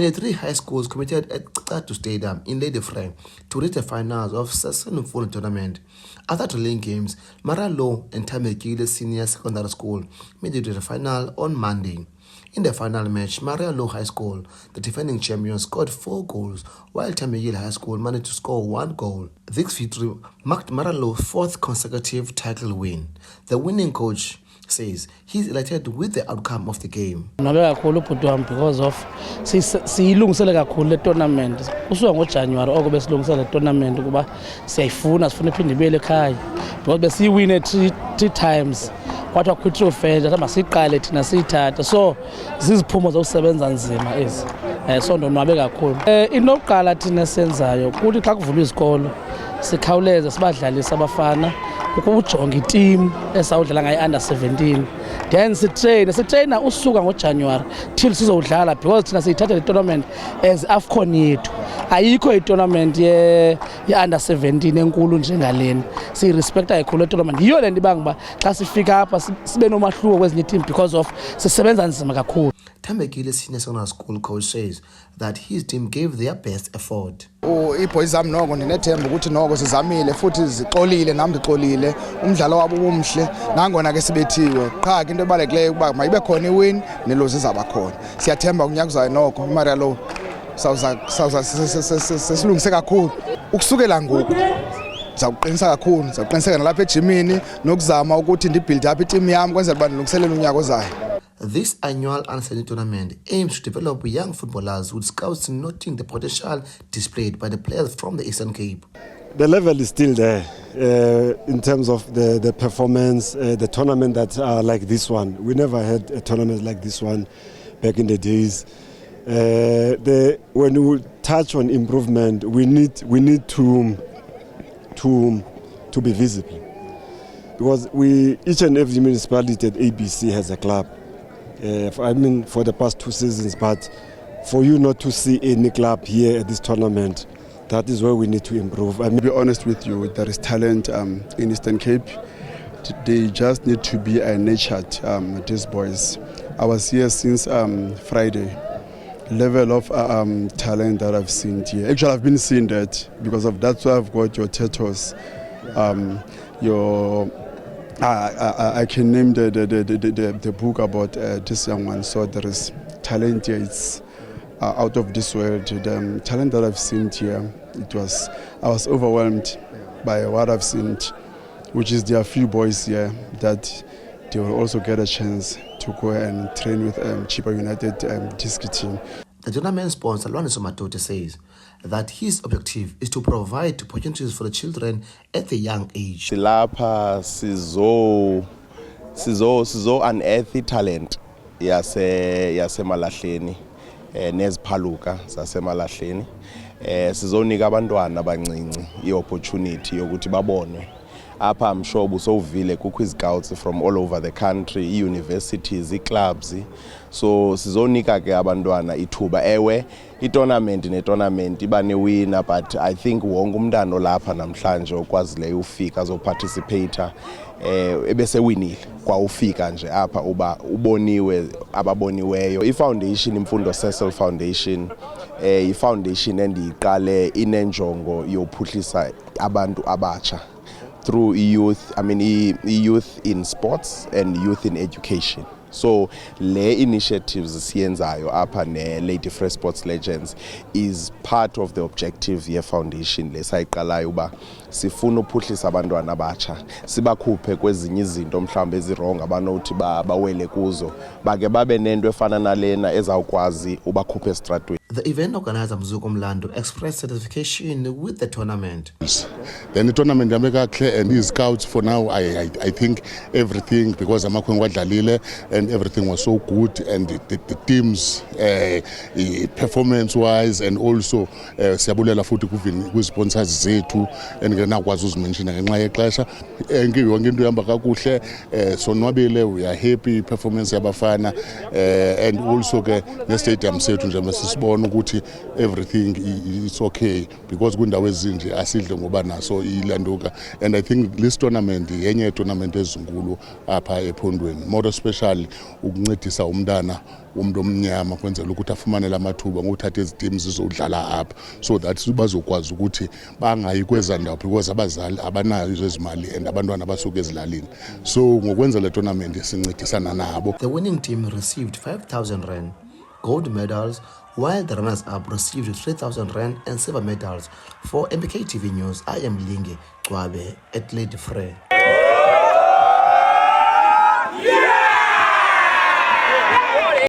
23 high schools competed at Qatu Stadium in Ladefrey to reach the finals of Sasol Mfundo tournament. After trailing games, Maralo and Tamekile Senior Secondary School made it to the final on Monday. In the final match, Maralo High School, the defending champions, scored 4 goals, while Tamekile High School managed to score 1 goal. This victory marked Maralo's 4th consecutive title win. The winning coach says he's elated with the outcome of the game. Because of siyilungisele kakhulu le tournament kusuka ngoJanuary okobe silungisele le tournament kuba siyayifuna sifuna iphinde ibele ekhaya because besiyiwine 3 times kwathi kwitro fence athi masiqale thina siyithatha so ziziphumo zokusebenza nzima ezi so ndonwabe kakhulu inoqala thina senzayo kuthi xa kuvulwa izikolo sikhawuleze sibadlalisa abafana ukujonga iteam esawudlala ngayi under 17 then sitraina usuka ngoJanuary till sizodlala because thina siyithatha le tournament as AFCON yethu ayikho i-tournament ye under 17 enkulu njengalena siyirespecta kakhulu le tournament yiyo le nto ibanga xa sifika apha sibe nomahluko kwezinye team because of sisebenza nzima kakhulu. Tamekile Senior Secondary School coach says that his team gave their best effort. Iboys zami noko ndinethemba ukuthi noko sizamile futhi zixolile nami ndixolile umdlalo wabo umhle nangona ke sibethiwe qha into ebalulekileyo ukuba mayibe khona iwin nelozi zaba khona siyathemba kunyaka uzayo noko Maralo sesilungise kakhulu ukusukela ngoku zawuqinisa kakhulu zawuqiniseka nalapha ejimini nokuzama ukuthi ndibuild up iteam yami kwenzela uba ndilungiselele unyaka ozayo. This annual under-17 tournament aims to develop young footballers with scouts noting the potential displayed by the players from the Eastern Cape. The level is still there in terms of the performance, the tournament that are like this one. We never had a tournament like this one back in the days. When we touch on improvement, we need to be visible, because each and every municipality at ABC has a club. For the past 2 seasons, but for you not to see any club here at this tournament, that is where we need to improve. To be honest with you, there is talent in Eastern Cape. They just need to be nurtured, these boys. I was here since Friday. Level of talent that I've seen here. Actually, I've been seeing that because of that's why I've got your Tetos, I can name the book about this young one. So there is talent here. It's out of this world. The talent that I've seen here, I was overwhelmed by what I've seen, which is there are few boys here that they will also get a chance to go and train with Chippa United Disc team. The tournament sponsor, Lwaniso Matote, says that his objective is to provide opportunities for the children at a young age. Silapha sizo unearth talent yasemalahleni neziphaluka zasemalahleni sizonika abantwana abancinci i-opportunity yokuthi babonwe. Apha I'm sure busovile kukho scouts from all over the country, universities, clubs. So sizonika ke abantwana ithuba ewe itournament netournament iba newinner, but I think wonke umntana lapha namhlanje okwazileyo ufika azoparticipate ebese winile kwa ufika nje apha uba uboniwe ababoniweyo. I-foundation Mfundo Sasol Foundation i-foundation endiyiqale inenjongo yophuhlisa abantu abatsha through youth in sports and youth in education. So le initiatives siyenzayo apha ne Ladefrey Sports Legends is part of the objective ye foundation lesayiqalayo uba sifuna uphuhlisa abantwana abatsha sibakhuphe kwezinye izinto mhlawumbe ezirong abanothi bawele kuzo bake babe nento efana nalena ezawukwazi ubakhuphe estratweni. The event organizer Mzuko Mlando expressed satisfaction with the tournament. Then the tournament clear and his scouts for now I think everything because Amakhwenkwe wadlalile and everything was so good and the teams performance wise and also siyabulela futhi ku-sponsors zethu nakwazi uzimenshina ngenxa yexesha yonke into ihamba kakuhle sonwabile we are happy performance yabafana and also ke ne stadium sethu nje masisibona sibone ukuthi everything is okay because kundawo ezinje asidle ngoba naso ilanduka. And I think this tournament yenye tournament ezinkulu apha ephondweni, more especially ukuncedisa umntana umuntu omnyama kwenzela ukuthi afumane lamathuba ngokuthatha ezi teams zizodlala apha, so that bazokwazi ukuthi bangayi kweza ndawo because abazali abanayo izimali and abantwana basuka ezilalini. So ngokwenza le tournament sincedisana nabo. The winning team received 5,000 rand gold medals, while the runners-up received 3,000 rand and silver medals. For MBK TV News, I am Linge Chwabe at Lady Frey.